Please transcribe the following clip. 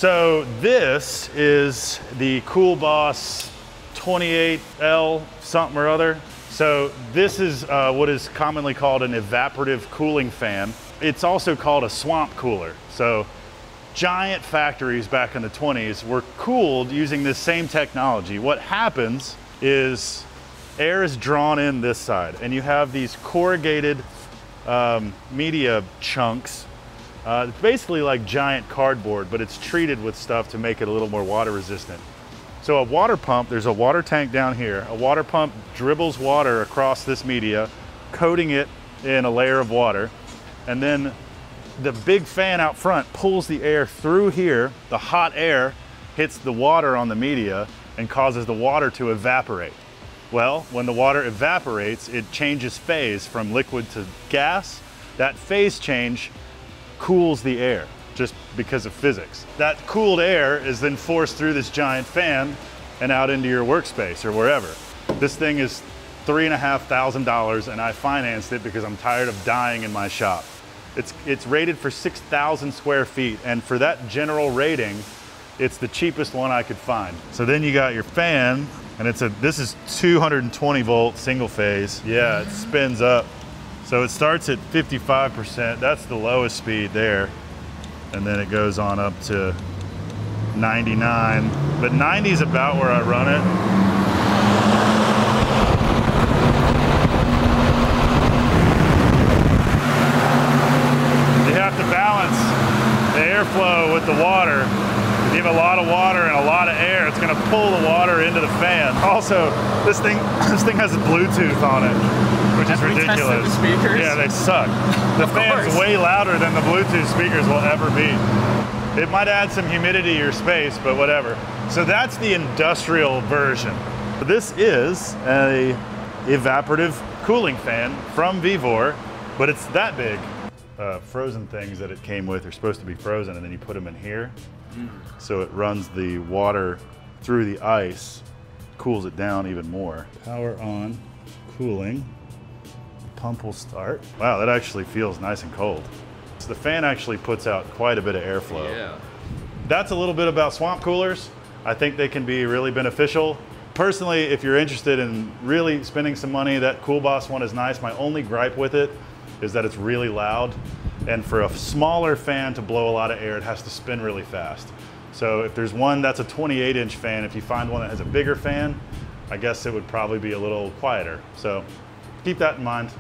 So this is the Cool Boss 28L something or other. So this is what is commonly called an evaporative cooling fan. It's also called a swamp cooler. So giant factories back in the 20s were cooled using this same technology. What happens is air is drawn in this side, and you have these corrugated media chunks. It's basically like giant cardboard, but it's treated with stuff to make it a little more water resistant. So a water pump, there's a water tank down here. A water pump dribbles water across this media, coating it in a layer of water, and then the big fan out front pulls the air through here. The hot air hits the water on the media and causes the water to evaporate. Well, when the water evaporates, it changes phase from liquid to gas. That phase change cools the air just because of physics. That cooled air is then forced through this giant fan and out into your workspace or wherever. This thing is $3,500 and I financed it because I'm tired of dying in my shop. It's rated for 6,000 square feet, and for that general rating, it's the cheapest one I could find. So then you got your fan, and this is 220 volt single phase. Yeah, it spins up. So it starts at 55%, that's the lowest speed there. And then it goes on up to 99, but 90 is about where I run it. To balance the airflow with the water. If you have a lot of water and a lot of air, it's going to pull the water into the fan. Also, this thing has Bluetooth on it, which is ridiculous. The speakers? Yeah, they suck. The fan's way louder than the Bluetooth speakers will ever be. It might add some humidity to your space, but whatever. So that's the industrial version. This is a evaporative cooling fan from Vevor, but it's that big. Frozen things that it came with are supposed to be frozen, and then you put them in here. So it runs the water through the ice, cools it down even more. Power on, cooling. Pump will start. Wow, that actually feels nice and cold. So the fan actually puts out quite a bit of airflow. Yeah. That's a little bit about swamp coolers. I think they can be really beneficial. Personally, if you're interested in really spending some money, that Cool Boss one is nice. My only gripe with it is that it's really loud, and for a smaller fan to blow a lot of air, it has to spin really fast. So if there's one that's a 28-inch fan, if you find one that has a bigger fan, I guess it would probably be a little quieter. So keep that in mind.